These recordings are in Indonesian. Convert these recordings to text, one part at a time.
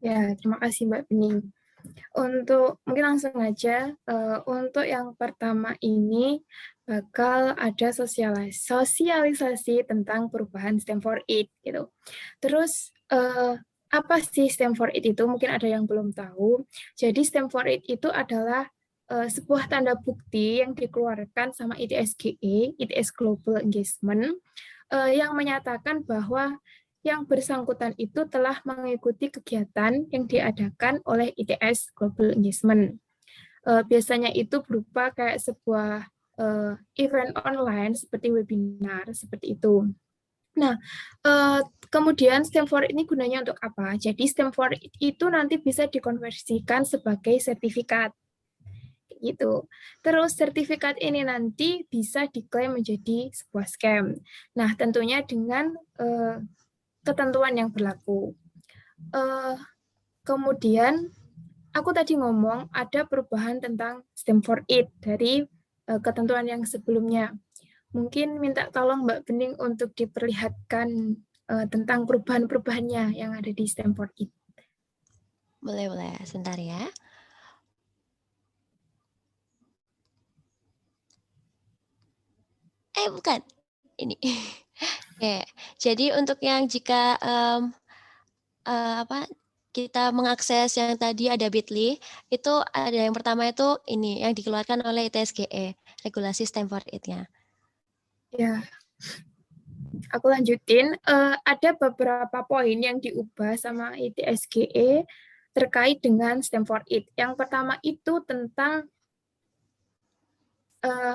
Ya, terima kasih Mbak Bening. Untuk mungkin langsung aja, untuk yang pertama ini bakal ada sosialisasi tentang perubahan STEM for It gitu. Terus apa sih STEM for It itu? Mungkin ada yang belum tahu. Jadi STEM for It itu adalah sebuah tanda bukti yang dikeluarkan sama ITSGE, ITS Global Engagement, yang menyatakan bahwa yang bersangkutan itu telah mengikuti kegiatan yang diadakan oleh ITS Global Engagement. Biasanya itu berupa kayak sebuah event online seperti webinar, seperti itu. Nah, kemudian STEM for It ini gunanya untuk apa? Jadi STEM for It itu nanti bisa dikonversikan sebagai sertifikat gitu. Terus sertifikat ini nanti bisa diklaim menjadi sebuah scam. Nah, tentunya dengan ketentuan yang berlaku. Kemudian aku tadi ngomong ada perubahan tentang STEM for It dari ketentuan yang sebelumnya. Mungkin minta tolong Mbak Bening untuk diperlihatkan tentang perubahan-perubahannya yang ada di STEM for It. Boleh, sebentar ya. Bukan. Ini. Oke, jadi untuk yang jika kita mengakses yang tadi ada Bitly, itu ada yang pertama itu ini yang dikeluarkan oleh ITSGE, regulasi STEM for It-nya. Ya, aku lanjutin. Ada beberapa poin yang diubah sama ITSGE terkait dengan STEM for It. Yang pertama itu tentang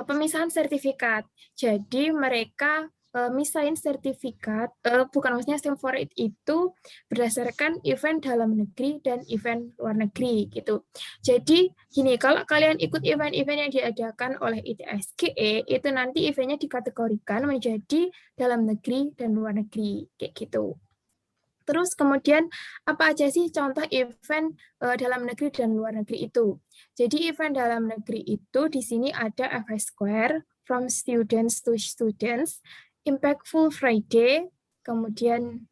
pemisahan sertifikat. Jadi mereka misahin sertifikat, bukan maksudnya STEM for It itu berdasarkan event dalam negeri dan event luar negeri gitu. Jadi gini, kalau kalian ikut event-event yang diadakan oleh ITSGE, itu nanti eventnya dikategorikan menjadi dalam negeri dan luar negeri, kayak gitu. Terus kemudian apa aja sih contoh event dalam negeri dan luar negeri itu? Jadi event dalam negeri itu di sini ada FS Square, From Students to Students, Impactful Friday, kemudian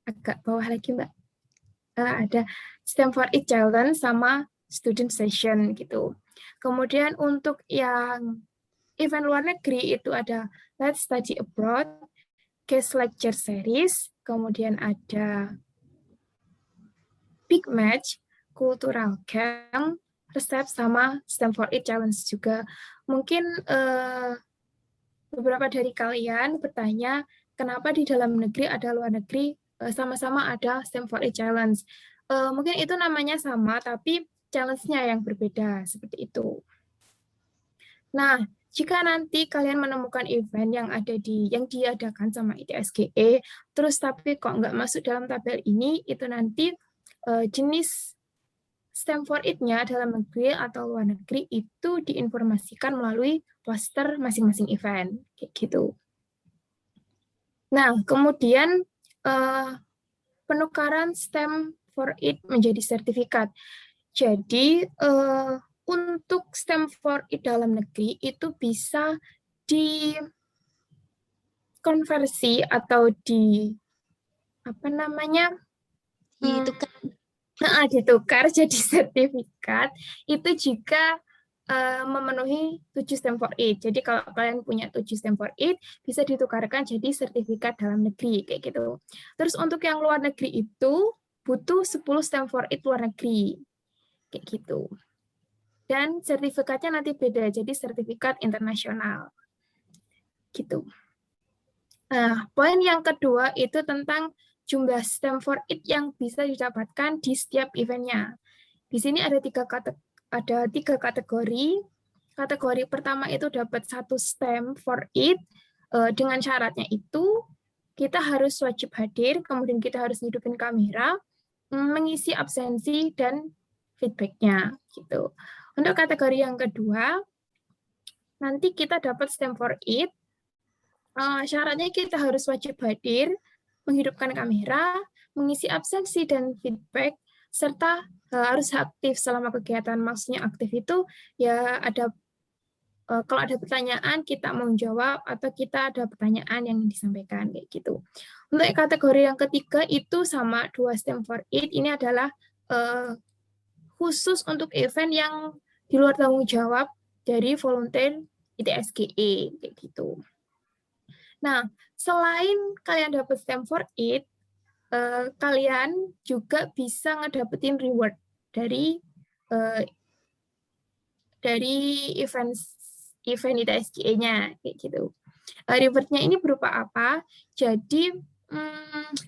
agak bawah lagi Mbak, ada STEM for It Challenge sama Student Session gitu. Kemudian untuk yang event luar negeri itu ada Let's Study Abroad, Case Lecture Series, kemudian ada Big Match, Cultural Camp, Resep, sama STEM for It Challenge juga. Mungkin beberapa dari kalian bertanya, kenapa di dalam negeri ada luar negeri, sama-sama ada STEM for It Challenge. Mungkin itu namanya sama, tapi challenge-nya yang berbeda, seperti itu. Nah, jika nanti kalian menemukan event yang diadakan sama ITSGE, terus tapi kok nggak masuk dalam tabel ini, itu nanti jenis STEM for It-nya dalam negeri atau luar negeri itu diinformasikan melalui poster masing-masing event, kayak gitu. Nah, kemudian penukaran STEM for It menjadi sertifikat. Jadi untuk STEM for It dalam negeri itu bisa dikonversi atau ditukar jadi sertifikat itu jika memenuhi 7 STEM for It. Jadi kalau kalian punya 7 STEM for It, bisa ditukarkan jadi sertifikat dalam negeri, kayak gitu. Terus untuk yang luar negeri itu, butuh 10 STEM for It luar negeri, kayak gitu. Dan sertifikatnya nanti beda, jadi sertifikat internasional, gitu. Nah, poin yang kedua itu tentang jumlah STEM for It yang bisa didapatkan di setiap eventnya. Di sini ada tiga kategori. Kategori pertama itu dapat 1 STEM for It. Dengan syaratnya itu, kita harus wajib hadir, kemudian kita harus hidupin kamera, mengisi absensi, dan feedbacknya. Gitu. Untuk kategori yang kedua, nanti kita dapat STEM for It. Syaratnya kita harus wajib hadir, menghidupkan kamera, mengisi absensi dan feedback, serta harus aktif selama kegiatan. Maksudnya aktif itu ya ada kalau ada pertanyaan kita mau jawab atau kita ada pertanyaan yang disampaikan kayak gitu. Untuk kategori yang ketiga itu sama 2 STEM for It, ini adalah khusus untuk event yang di luar tanggung jawab dari volunteer ITSGE kayak gitu. Nah, selain kalian dapat STEM for It, kalian juga bisa ngedapetin reward dari event ITSGE-nya kayak gitu. Reward-nya ini berupa apa? Jadi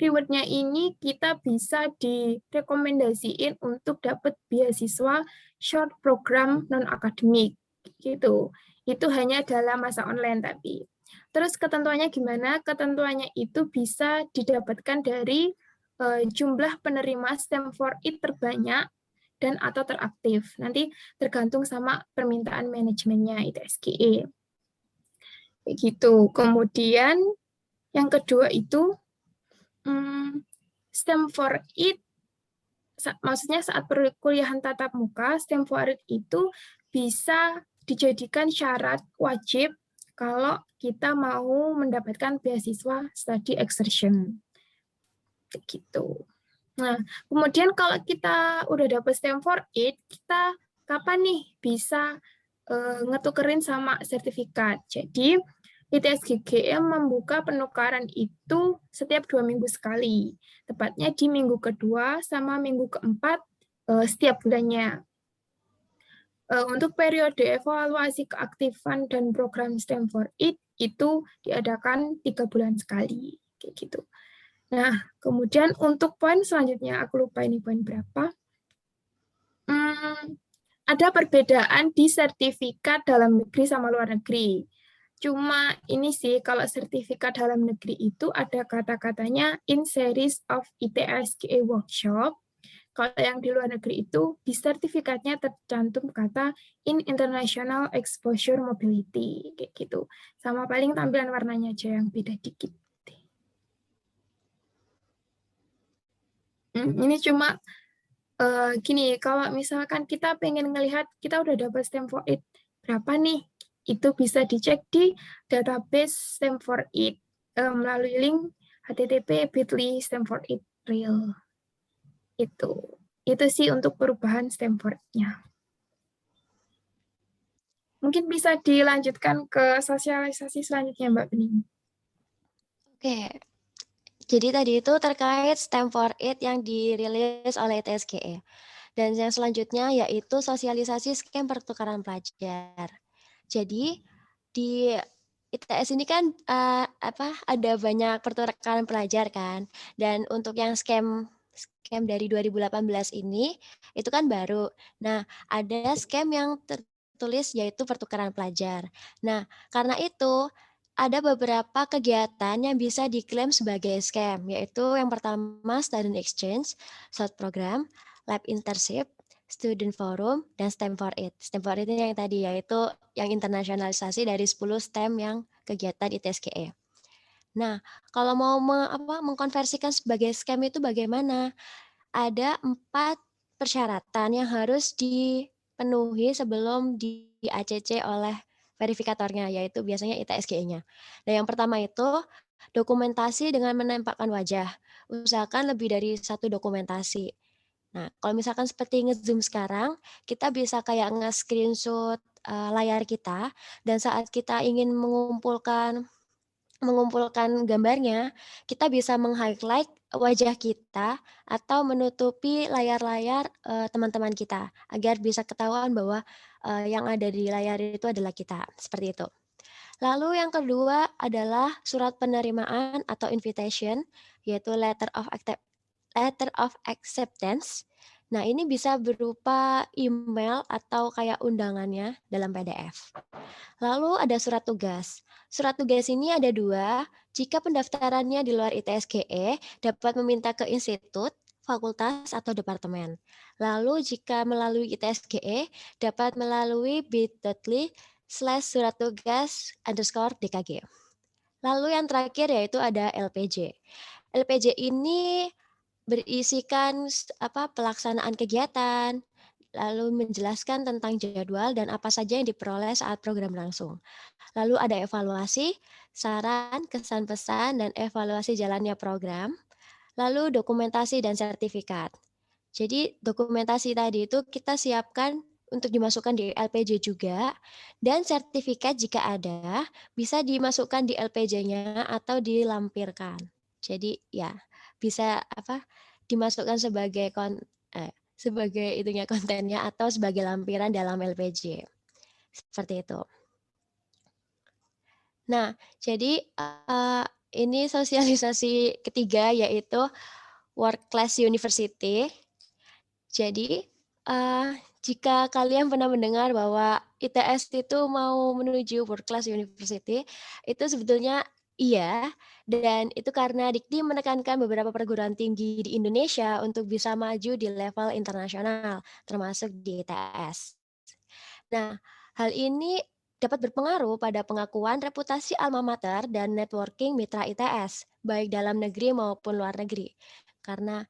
reward-nya ini kita bisa direkomendasiin untuk dapat beasiswa short program non akademik gitu. Itu hanya dalam masa online tapi. Terus ketentuannya gimana? Ketentuannya itu bisa didapatkan dari jumlah penerima STEM for It terbanyak dan atau teraktif. Nanti tergantung sama permintaan manajemennya ITSGE. Kayak gitu. Kemudian yang kedua itu STEM for It, maksudnya saat perkuliahan tatap muka, STEM for It itu bisa dijadikan syarat wajib kalau kita mau mendapatkan beasiswa study excursion. Gitu. Nah, kemudian kalau kita udah dapat STEM for It, kita kapan nih bisa ngetukerin sama sertifikat? Jadi, ITSGE membuka penukaran itu setiap 2 minggu sekali, tepatnya di minggu kedua sama minggu keempat setiap bulannya. Untuk periode evaluasi keaktifan dan program STEM for It itu diadakan 3 bulan sekali, kayak gitu. Nah, kemudian untuk poin selanjutnya, aku lupa ini poin berapa. Ada perbedaan di sertifikat dalam negeri sama luar negeri. Cuma ini sih, kalau sertifikat dalam negeri itu ada kata-katanya in series of ITSGE workshop. Kalau yang di luar negeri itu di sertifikatnya tercantum kata in international exposure mobility kayak gitu. Sama paling tampilan warnanya aja yang beda dikit. Ini cuma gini, kalau misalkan kita pengen ngelihat kita udah dapat STEM for It berapa nih, itu bisa dicek di database STEM for It melalui link http://bit.ly STEM for It real. Itu sih untuk perubahan STEM for It-nya. Mungkin bisa dilanjutkan ke sosialisasi selanjutnya, Mbak Bening. Oke, jadi tadi itu terkait STEM for It yang dirilis oleh ITSGE. Dan yang selanjutnya yaitu sosialisasi scam pertukaran pelajar. Jadi di ITS ini kan ada banyak pertukaran pelajar kan. Dan untuk yang scam dari 2018 ini itu kan baru. Nah, ada scam yang tertulis yaitu pertukaran pelajar. Nah, karena itu ada beberapa kegiatan yang bisa diklaim sebagai scam, yaitu yang pertama student exchange, short program, lab internship, student forum, dan STEM for It. STEM for It ini yang tadi, yaitu yang internasionalisasi dari 10 STEM yang kegiatan ITSGE. Nah, kalau mau mengkonversikan sebagai scam itu bagaimana? Ada 4 persyaratan yang harus dipenuhi sebelum di-ACC oleh verifikatornya, yaitu biasanya ITSGE-nya. Nah, yang pertama itu dokumentasi dengan menempelkan wajah. Usahakan lebih dari 1 dokumentasi. Nah, kalau misalkan seperti nge-Zoom sekarang, kita bisa kayak nge-screenshot layar kita, dan saat kita ingin mengumpulkan gambarnya, kita bisa meng-highlight wajah kita atau menutupi layar-layar teman-teman kita agar bisa ketahuan bahwa yang ada di layar itu adalah kita, seperti itu. Lalu yang kedua adalah surat penerimaan atau invitation, yaitu letter of acceptance. Nah, ini bisa berupa email atau kayak undangannya dalam PDF. Lalu ada surat tugas. Surat tugas ini ada 2. Jika pendaftarannya di luar ITSGE, dapat meminta ke institut, fakultas, atau departemen. Lalu jika melalui ITSGE, dapat melalui bit.ly/surattugas_DKG. Lalu yang terakhir yaitu ada LPJ. LPJ ini berisikan pelaksanaan kegiatan, lalu menjelaskan tentang jadwal dan apa saja yang diperoleh saat program berlangsung. Lalu ada evaluasi, saran, kesan pesan, dan evaluasi jalannya program, lalu dokumentasi dan sertifikat. Jadi dokumentasi tadi itu kita siapkan untuk dimasukkan di LPJ juga, dan sertifikat jika ada bisa dimasukkan di LPJ-nya atau dilampirkan. Jadi ya bisa dimasukkan sebagai itunya kontennya atau sebagai lampiran dalam LPJ. Seperti itu. Nah, jadi ini sosialisasi ketiga yaitu World Class University. Jadi, jika kalian pernah mendengar bahwa ITS itu mau menuju World Class University, itu sebetulnya iya, dan itu karena Dikti menekankan beberapa perguruan tinggi di Indonesia untuk bisa maju di level internasional, termasuk di ITS. Nah, hal ini dapat berpengaruh pada pengakuan reputasi alma mater dan networking mitra ITS, baik dalam negeri maupun luar negeri. Karena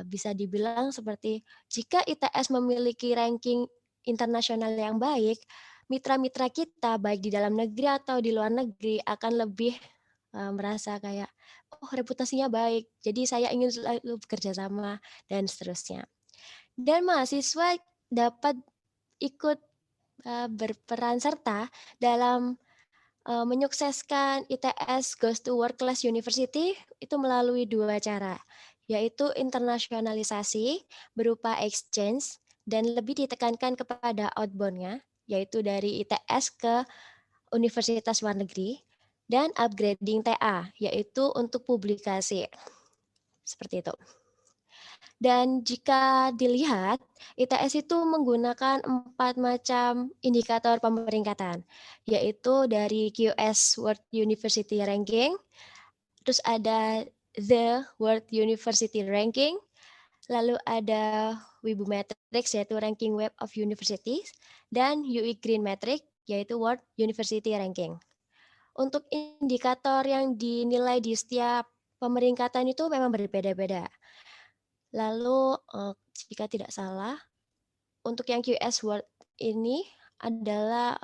bisa dibilang seperti jika ITS memiliki ranking internasional yang baik, mitra-mitra kita baik di dalam negeri atau di luar negeri akan lebih merasa kayak, oh reputasinya baik, jadi saya ingin selalu bekerja sama dan seterusnya. Dan mahasiswa dapat ikut berperan serta dalam menyukseskan ITS Goes to World Class University itu melalui dua cara, yaitu internasionalisasi berupa exchange dan lebih ditekankan kepada outbound-nya, yaitu dari ITS ke universitas luar negeri, dan upgrading TA, yaitu untuk publikasi. Seperti itu. Dan jika dilihat, ITS itu menggunakan 4 macam indikator pemeringkatan, yaitu dari QS World University Ranking, terus ada The World University Ranking, lalu ada Wibumetrics yaitu Ranking Web of Universities, dan UI Green Metric yaitu World University Ranking. Untuk indikator yang dinilai di setiap pemeringkatan itu memang berbeda-beda. Lalu jika tidak salah, untuk yang QS World ini adalah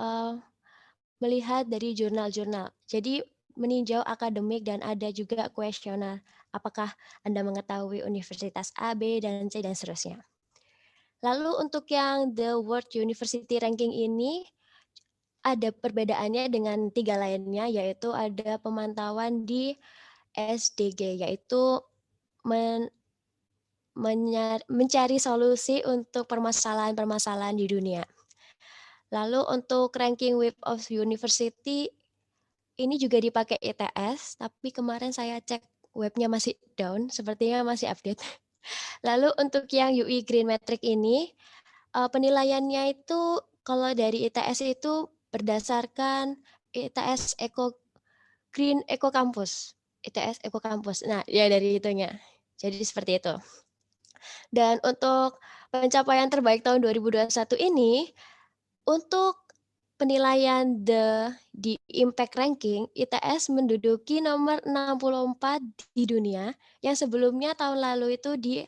melihat dari jurnal-jurnal. Jadi meninjau akademik dan ada juga kuesioner. Apakah Anda mengetahui universitas A, B, dan C, dan seterusnya. Lalu untuk yang The World University Ranking ini, ada perbedaannya dengan 3 lainnya, yaitu ada pemantauan di SDG, yaitu mencari solusi untuk permasalahan-permasalahan di dunia. Lalu untuk ranking Web of University, ini juga dipakai ITS, tapi kemarin saya cek webnya masih down, sepertinya masih update. Lalu untuk yang UI Green Metric ini, penilaiannya itu kalau dari ITS itu berdasarkan ITS Green Eco Campus. ITS Eco Campus. Nah, ya dari itunya. Jadi seperti itu. Dan untuk pencapaian terbaik tahun 2021 ini, untuk penilaian di Impact Ranking, ITS menduduki nomor 64 di dunia, yang sebelumnya tahun lalu itu di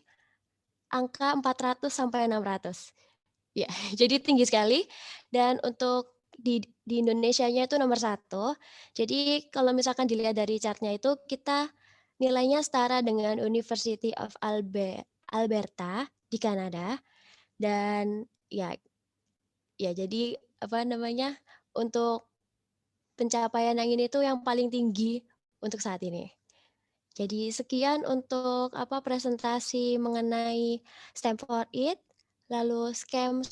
angka 400 sampai 600. Ya, jadi tinggi sekali. Dan untuk di Indonesianya itu nomor 1. Jadi kalau misalkan dilihat dari chartnya itu, kita nilainya setara dengan University of Alberta di Kanada. Dan ya jadi untuk pencapaian yang ini tuh yang paling tinggi untuk saat ini. Jadi sekian untuk presentasi mengenai STEM for It, lalu scam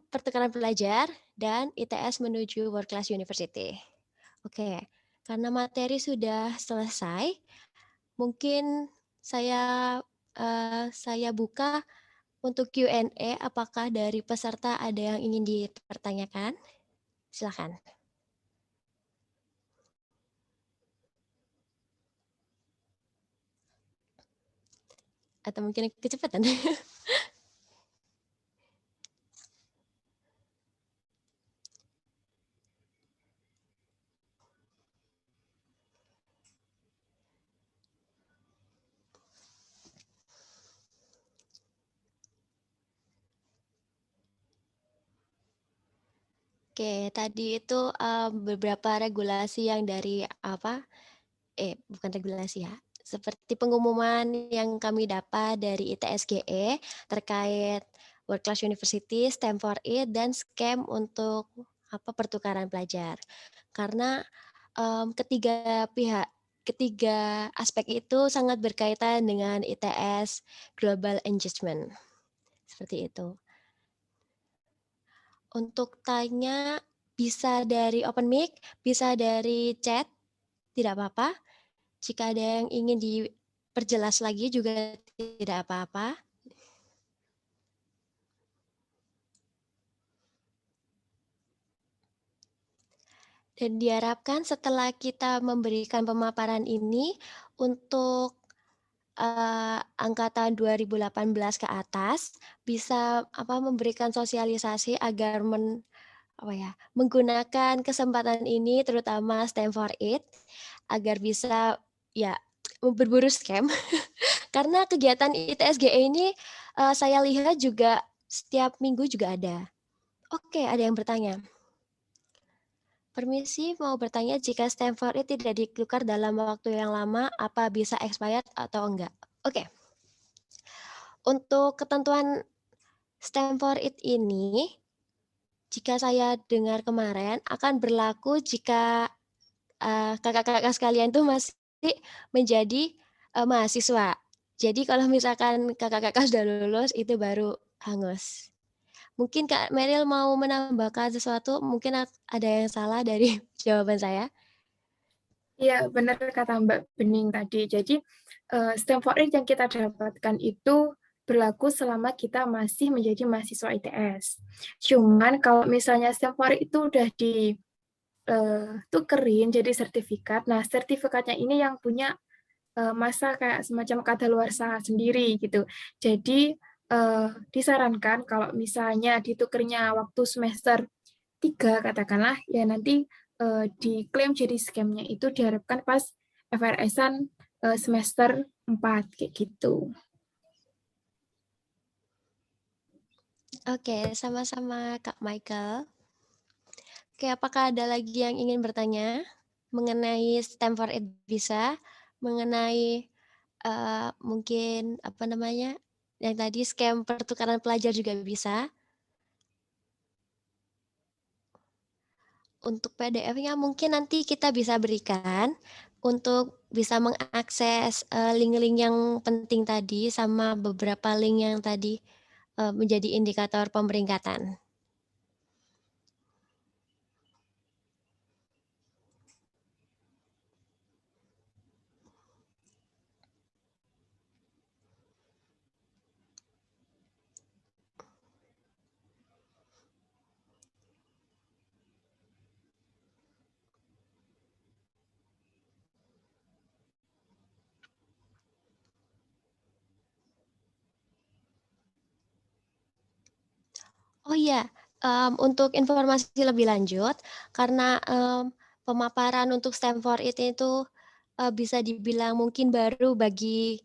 pertukaran pelajar, dan ITS menuju World Class University. Oke, karena materi sudah selesai, mungkin saya buka untuk Q&A. Apakah dari peserta ada yang ingin dipertanyakan? Silakan. Atau mungkin kecepatan. Oke, tadi itu beberapa regulasi yang dari bukan regulasi ya, seperti pengumuman yang kami dapat dari ITSGE terkait World Class University, STEM for It, dan scam untuk pertukaran pelajar. Karena ketiga aspek itu sangat berkaitan dengan ITS Global Engagement. Seperti itu. Untuk tanya bisa dari open mic, bisa dari chat, tidak apa-apa. Jika ada yang ingin diperjelas lagi juga tidak apa-apa. Dan diharapkan setelah kita memberikan pemaparan ini untuk angkatan 2018 ke atas bisa memberikan sosialisasi agar menggunakan kesempatan ini terutama STEM for It agar bisa ya berburu scam karena kegiatan ITSGE ini saya lihat juga setiap minggu juga ada. Oke, ada yang bertanya. Permisi mau bertanya jika STEM for It tidak ditukar dalam waktu yang lama apa bisa expired atau enggak? Oke. Untuk ketentuan STEM for It ini jika saya dengar kemarin akan berlaku jika kakak-kakak sekalian tuh masih menjadi mahasiswa. Jadi kalau misalkan kakak-kakak sudah lulus itu baru hangus. Mungkin Kak Meryl mau menambahkan sesuatu, mungkin ada yang salah dari jawaban saya? Iya, benar kata Mbak Bening tadi. Jadi, STEM for It yang kita dapatkan itu berlaku selama kita masih menjadi mahasiswa ITS. Cuman kalau misalnya STEM for It itu udah ditukerin jadi sertifikat, nah sertifikatnya ini yang punya masa kayak semacam kadaluarsa sendiri gitu. Jadi, disarankan kalau misalnya ditukernya waktu semester 3 katakanlah, ya nanti diklaim jadi scam-nya itu diharapkan pas FRS-an semester 4 kayak gitu. Oke, sama-sama Kak Michael. Oke, apakah ada lagi yang ingin bertanya mengenai STEM for It bisa, mengenai mungkin yang tadi scam pertukaran pelajar juga bisa. Untuk PDF-nya mungkin nanti kita bisa berikan untuk bisa mengakses link-link yang penting tadi sama beberapa link yang tadi menjadi indikator pemeringkatan. Oh iya, untuk informasi lebih lanjut, karena pemaparan untuk STEM for It itu bisa dibilang mungkin baru bagi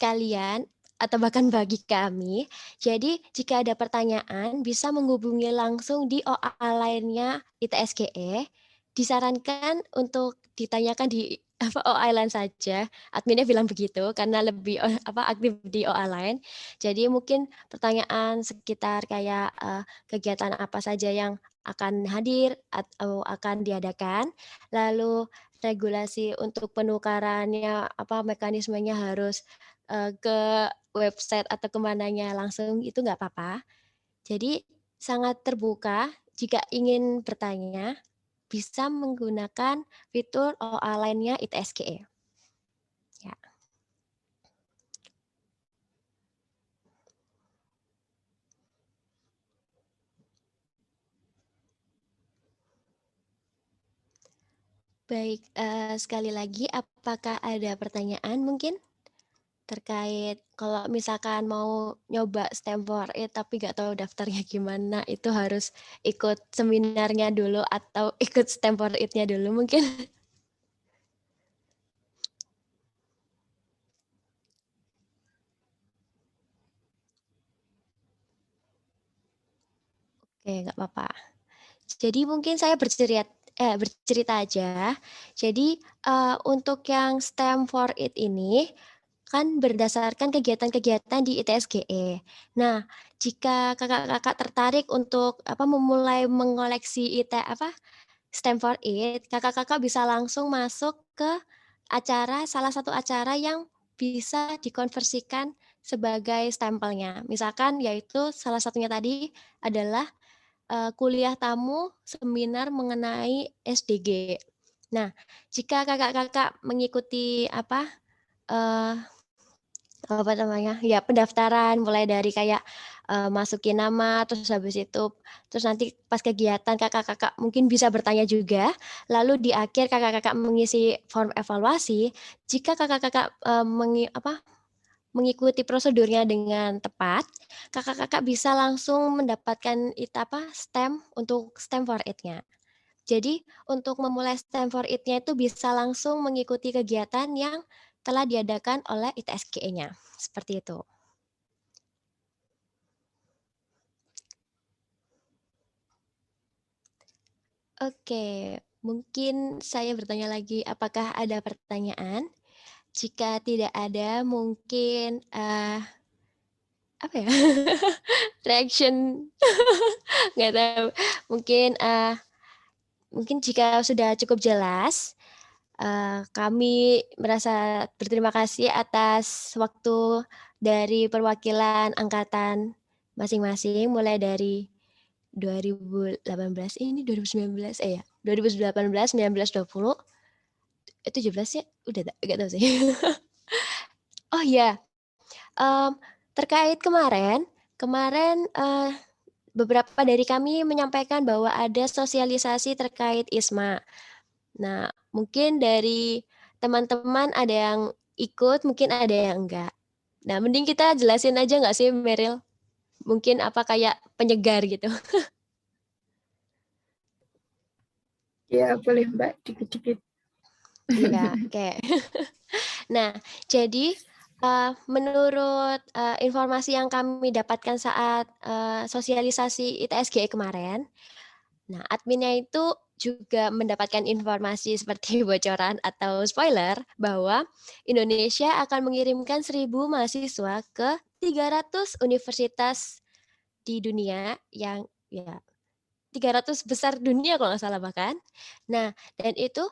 kalian atau bahkan bagi kami. Jadi jika ada pertanyaan bisa menghubungi langsung di OA lainnya ITSGE. Disarankan untuk ditanyakan di OA lain saja. Adminnya bilang begitu karena lebih aktif di OA lain. Jadi mungkin pertanyaan sekitar kayak kegiatan apa saja yang akan hadir atau akan diadakan. Lalu regulasi untuk penukarannya mekanismenya harus ke website atau kemananya langsung itu nggak apa-apa. Jadi sangat terbuka jika ingin bertanya bisa menggunakan fitur OA lainnya ITSGE. Ya. Baik, sekali lagi apakah ada pertanyaan mungkin? Terkait kalau misalkan mau nyoba STEM for It tapi nggak tahu daftarnya gimana, itu harus ikut seminarnya dulu atau ikut STEM for It-nya dulu mungkin? Oke, nggak apa-apa. Jadi mungkin saya bercerita aja. Jadi untuk yang STEM for It ini kan berdasarkan kegiatan-kegiatan di ITSGE. Nah, jika kakak-kakak tertarik untuk memulai mengoleksi STEM for It, kakak-kakak bisa langsung masuk ke salah satu acara yang bisa dikonversikan sebagai stempelnya. Misalkan yaitu salah satunya tadi adalah kuliah tamu seminar mengenai SDG. Nah, jika kakak-kakak mengikuti eee, apa namanya, ya pendaftaran mulai dari kayak, masukin nama, terus habis itu terus nanti pas kegiatan kakak-kakak mungkin bisa bertanya juga, lalu di akhir kakak-kakak mengisi form evaluasi, jika kakak-kakak, mengikuti prosedurnya dengan tepat, kakak-kakak bisa langsung mendapatkan STEM untuk STEM for It-nya. Jadi untuk memulai STEM for It-nya itu bisa langsung mengikuti kegiatan yang telah diadakan oleh ITSGE-nya, seperti itu. Oke, mungkin saya bertanya lagi, apakah ada pertanyaan? Jika tidak ada, mungkin, apa ya, reaction nggak tahu, mungkin, mungkin jika sudah cukup jelas, kami merasa berterima kasih atas waktu dari perwakilan angkatan masing-masing, mulai dari 2018 ini 2019 ya? 2018, 19, 20, 17 ya? Udah nggak tahu sih. Oh iya, mmm, terkait kemarin, beberapa dari kami menyampaikan bahwa ada sosialisasi terkait ISMA. Nah, mungkin dari teman-teman ada yang ikut, mungkin ada yang enggak. Nah, mending kita jelasin aja nggak sih, Meryl? Mungkin kayak penyegar gitu. Ya, boleh Mbak, dikit-dikit. Iya, oke. Nah, jadi, menurut, informasi yang kami dapatkan saat, sosialisasi ITSGE kemarin, nah adminnya itu juga mendapatkan informasi seperti bocoran atau spoiler bahwa Indonesia akan mengirimkan 1.000 mahasiswa ke 300 universitas di dunia yang ya 300 besar dunia kalau nggak salah bahkan. Nah, dan itu,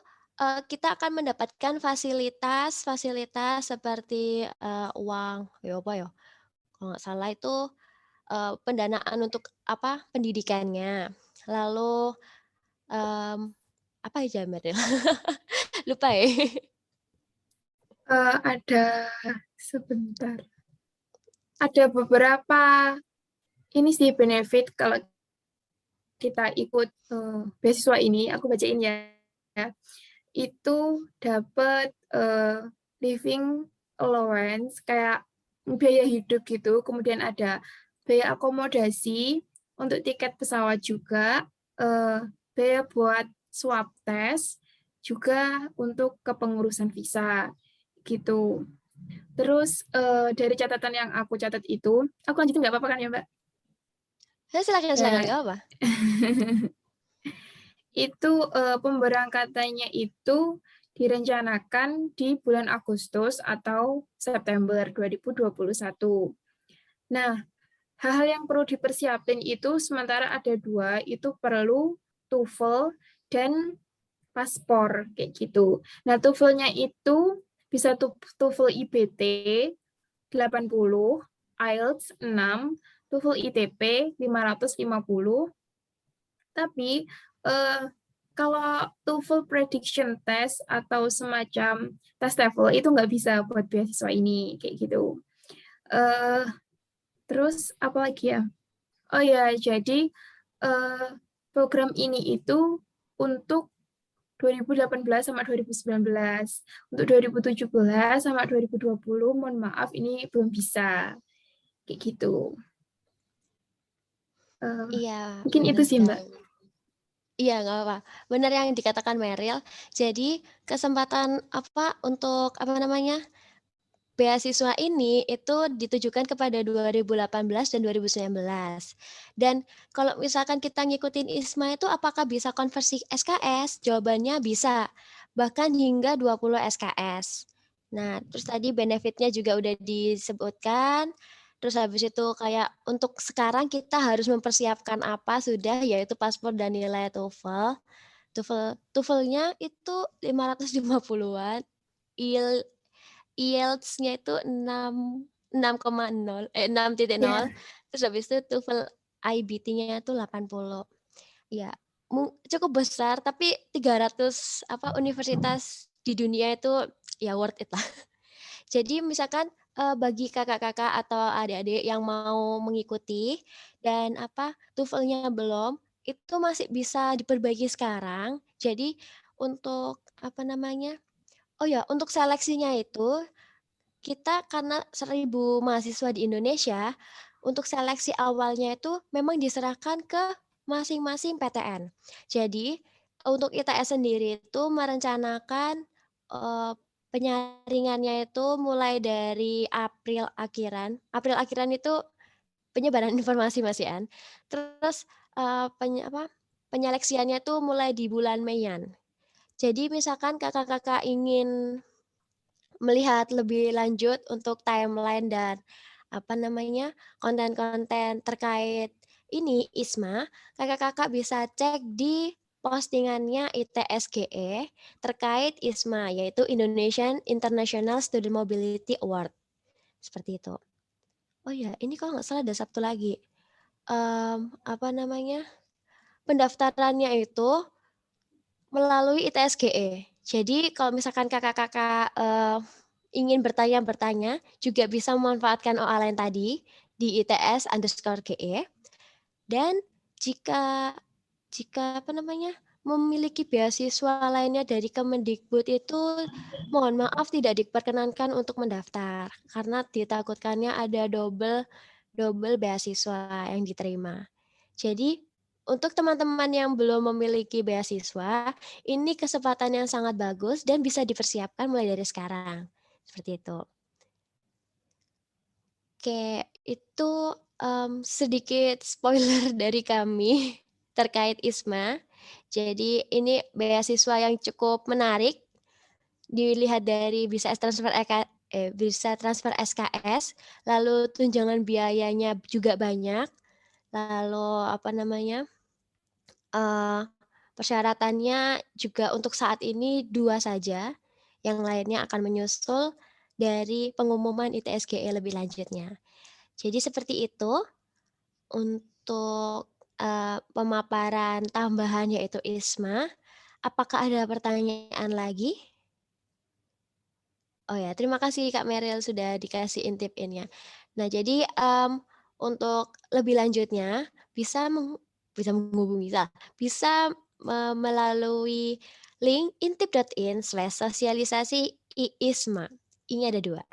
kita akan mendapatkan fasilitas-fasilitas seperti, uang ya apa ya, kalau nggak salah itu, pendanaan untuk pendidikannya. Lalu, mmm, apa aja Mbak Del? Lupa ya. Ada sebentar, ada beberapa ini sih benefit kalau kita ikut beasiswa ini, aku bacain ya. Itu dapat living allowance kayak biaya hidup gitu, kemudian ada biaya akomodasi untuk tiket pesawat juga, biaya buat swab test, juga untuk kepengurusan visa gitu. Terus dari catatan yang aku catat itu, aku lanjutin nggak apa-apa kan ya Mbak? Silakan silakan, nggak apa. Itu pemberangkatannya itu direncanakan di bulan Agustus atau September 2021. Nah, hal-hal yang perlu dipersiapin itu sementara ada 2, itu perlu TOEFL dan paspor kayak gitu. Nah, TOEFL-nya itu bisa TOEFL IBT 80, IELTS 6, TOEFL ITP 550. Tapi kalau TOEFL prediction test atau semacam tes TOEFL itu nggak bisa buat beasiswa ini kayak gitu. Terus apa lagi ya? Oh ya, jadi program ini itu untuk 2018 sama 2019. Untuk 2017 sama 2020, mohon maaf ini belum bisa. Kayak gitu. Iya, Mungkin itu benar sih, Mbak. banget. Iya, nggak apa-apa. Benar yang dikatakan Meryl. Jadi kesempatan untuk beasiswa ini itu ditujukan kepada 2018 dan 2019. Dan kalau misalkan kita ngikutin ISMA itu apakah bisa konversi SKS? Jawabannya bisa, bahkan hingga 20 SKS. Nah, terus tadi benefitnya juga udah disebutkan. Terus habis itu kayak untuk sekarang kita harus mempersiapkan apa sudah, yaitu paspor dan nilai TOEFL. TOEFL-nya itu 550-an, IELTS-nya itu 6,0, 6.0, Ya, terus habis itu TOEFL IBT-nya itu 80. Ya, cukup besar, tapi 300 universitas di dunia itu ya worth it lah. Jadi misalkan bagi kakak-kakak atau adik-adik yang mau mengikuti dan TOEFL-nya belum, itu masih bisa diperbaiki sekarang. Jadi untuk untuk seleksinya itu kita karena 1.000 mahasiswa di Indonesia, untuk seleksi awalnya itu memang diserahkan ke masing-masing PTN. Jadi untuk ITS sendiri itu merencanakan penyaringannya itu mulai dari April akhiran itu penyebaran informasi Mas Ian. Terus penyeleksiannya itu mulai di bulan Meian. Jadi misalkan kakak-kakak ingin melihat lebih lanjut untuk timeline dan konten-konten terkait ini ISMA, kakak-kakak bisa cek di postingannya ITSGE terkait ISMA, yaitu Indonesian International Student Mobility Award. Seperti itu. Oh ya, ini kalau nggak salah ada satu lagi. Pendaftarannya itu melalui ITSGE. Jadi kalau misalkan kakak-kakak ingin bertanya juga bisa memanfaatkan OA lain tadi di ITS_GE. Dan jika memiliki beasiswa lainnya dari Kemendikbud itu mohon maaf tidak diperkenankan untuk mendaftar karena ditakutkannya ada double beasiswa yang diterima. Jadi untuk teman-teman yang belum memiliki beasiswa, ini kesempatan yang sangat bagus dan bisa dipersiapkan mulai dari sekarang. Seperti itu. Oke, itu sedikit spoiler dari kami terkait ISMA. Jadi ini beasiswa yang cukup menarik. Dilihat dari bisa transfer SKS, lalu tunjangan biayanya juga banyak. Lalu persyaratannya juga untuk saat ini 2 saja, yang lainnya akan menyusul dari pengumuman ITSGE lebih lanjutnya. Jadi seperti itu untuk pemaparan tambahan yaitu ISMA. Apakah ada pertanyaan lagi? Oh ya, terima kasih Kak Meryl sudah dikasih intip-innya. Nah, jadi untuk lebih lanjutnya bisa menghubungi bisa melalui link intip.in/sosialisasi ISMA. Ini ada 2.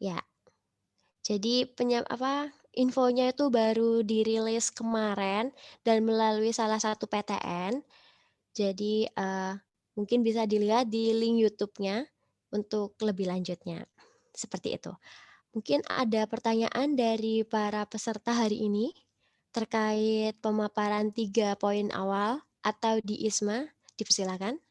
Ya. Jadi infonya itu baru dirilis kemarin dan melalui salah satu PTN. Jadi mungkin bisa dilihat di link YouTube-nya untuk lebih lanjutnya. Seperti itu. Mungkin ada pertanyaan dari para peserta hari ini terkait pemaparan 3 poin awal atau di ISMA. Dipersilakan.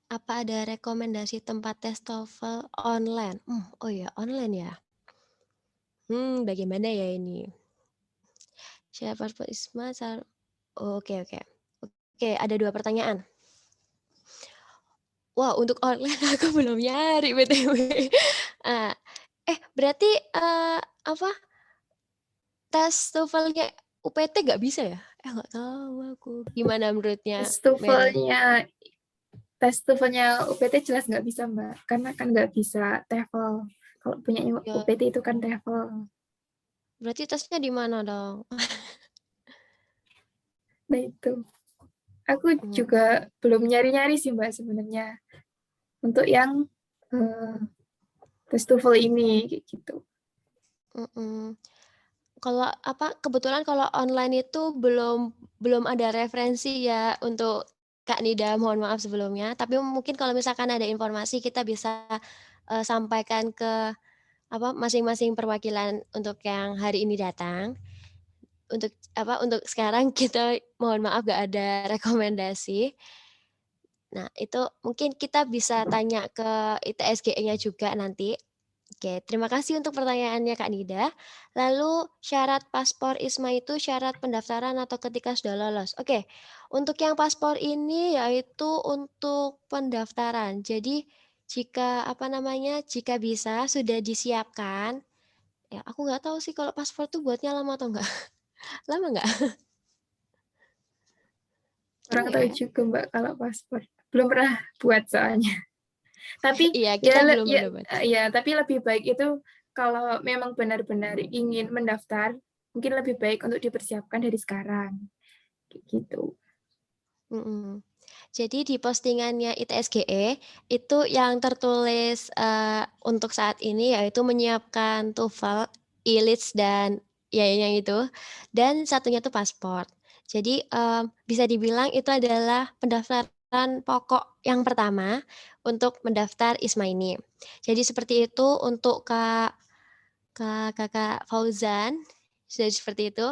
Apa ada rekomendasi tempat tes TOEFL online? Oh ya, online ya. Bagaimana ya ini? Siapa ISMA? Oke. Oke, ada 2 pertanyaan. Wah, untuk online aku belum nyari BTW. Berarti tes TOEFL-nya UPT nggak bisa ya? Nggak tahu aku. Gimana menurutnya Meryl? tes TOEFL-nya UPT jelas nggak bisa, Mbak. Karena kan nggak bisa TOEFL. Kalau punya Ya, UPT itu kan TOEFL. berarti tesnya di mana dong? Nah itu. Aku juga belum nyari-nyari sih, Mbak, sebenarnya. Untuk yang tes TOEFL ini, kayak gitu. Mhm. Kalau kebetulan kalau online itu belum ada referensi ya untuk Kak Nida, mohon maaf sebelumnya. Tapi mungkin kalau misalkan ada informasi kita bisa, sampaikan ke masing-masing perwakilan untuk yang hari ini datang. Untuk sekarang kita mohon maaf nggak ada rekomendasi. Nah, itu mungkin kita bisa tanya ke ITSGE-nya juga nanti. Oke, terima kasih untuk pertanyaannya Kak Nida. Lalu syarat paspor ISMA itu syarat pendaftaran atau ketika sudah lolos? Oke, untuk yang paspor ini yaitu untuk pendaftaran. Jadi jika bisa sudah disiapkan, ya aku nggak tahu sih kalau paspor tuh buatnya lama atau enggak. Lama nggak? Orang Lama tahu ya? juga Mbak kalau paspor. Belum pernah buat soalnya. Tapi Iya, kita ya belum pernah buat. ya tapi lebih baik itu kalau memang benar-benar ingin mendaftar, mungkin lebih baik untuk dipersiapkan dari sekarang. Kayak gitu. Mhm. Jadi di postingannya ITSGE itu yang tertulis, untuk saat ini yaitu menyiapkan TOEFL, IELTS dan ya yang itu, dan satunya tuh paspor. Jadi, bisa dibilang itu adalah pendaftaran pokok yang pertama untuk mendaftar ISMA ini. Jadi seperti itu untuk Kakak Fauzan, sudah seperti itu.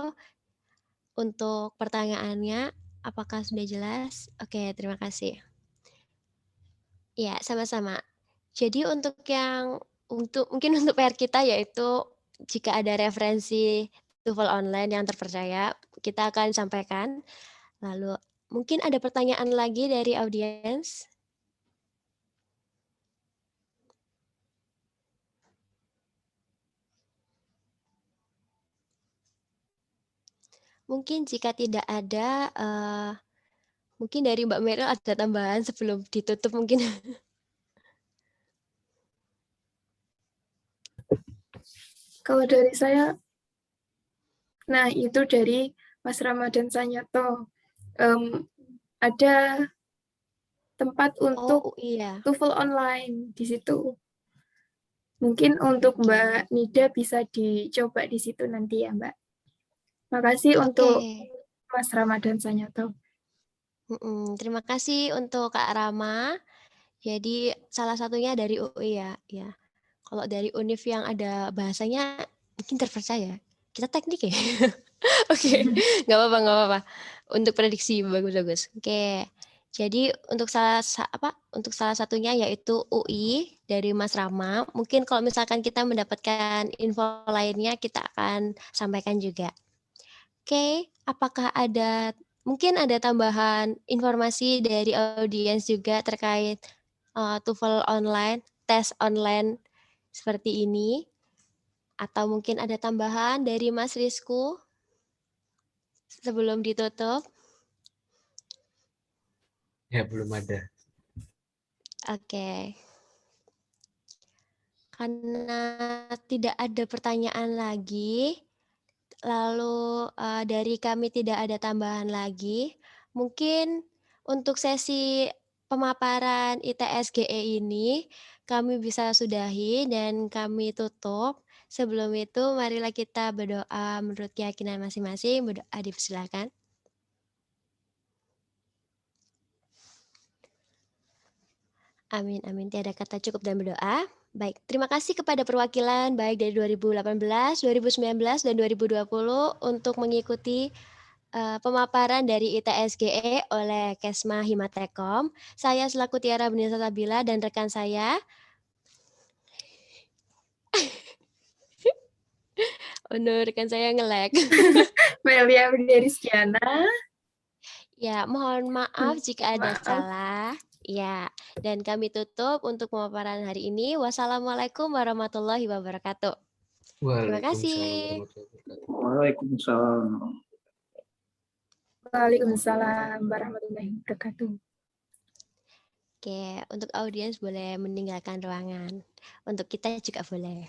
Untuk pertanyaannya, apakah sudah jelas? Oke, terima kasih. Iya, sama-sama. Jadi mungkin untuk PR kita yaitu jika ada referensi TOEFL online yang terpercaya, kita akan sampaikan. Lalu mungkin ada pertanyaan lagi dari audiens? Mungkin jika tidak ada, mungkin dari Mbak Meryl ada tambahan sebelum ditutup mungkin? Kalau dari saya, nah itu dari Mas Ramadan Sanyato. Ada tempat untuk Oh, iya. TOEFL online di situ. Mungkin untuk Oke. Mbak Nida bisa dicoba di situ nanti ya Mbak. Makasih Oke. untuk Mas Ramadan Sanyato. Terima kasih untuk Kak Rama. Jadi salah satunya dari UI ya, ya. Kalau dari univ yang ada bahasanya mungkin terpercaya. Kita teknik ya. Oke, nggak apa-apa. Untuk prediksi bagus-bagus. Oke. Jadi untuk salah satunya yaitu UI dari Mas Rama. Mungkin kalau misalkan kita mendapatkan info lainnya kita akan sampaikan juga. Oke, apakah mungkin ada tambahan informasi dari audiens juga terkait TOEFL online, tes online seperti ini? Atau mungkin ada tambahan dari Mas Rizku sebelum ditutup? Ya, belum ada. Oke. Karena tidak ada pertanyaan lagi, lalu dari kami tidak ada tambahan lagi, mungkin untuk sesi pemaparan ITSGE ini kami bisa sudahi dan kami tutup. Sebelum itu marilah kita berdoa menurut keyakinan masing-masing, berdoa dipersilakan. Amin amin, tiada kata cukup dan berdoa. Baik, terima kasih kepada perwakilan baik dari 2018, 2019, dan 2020 untuk mengikuti pemaparan dari ITSGE oleh Kesma Himatekom. Saya selaku Tiara Benisa Sabila dan rekan saya. Oh no, rekan saya nge-lag. Melia dari Rizkiana. Ya, mohon maaf jika ada Maaf. salah. Ya, dan kami tutup untuk pemaparan hari ini. Wassalamualaikum warahmatullahi wabarakatuh. Terima kasih. Waalaikumsalam. Waalaikumsalam warahmatullahi wabarakatuh. Oke, untuk audiens boleh meninggalkan ruangan. Untuk kita juga boleh.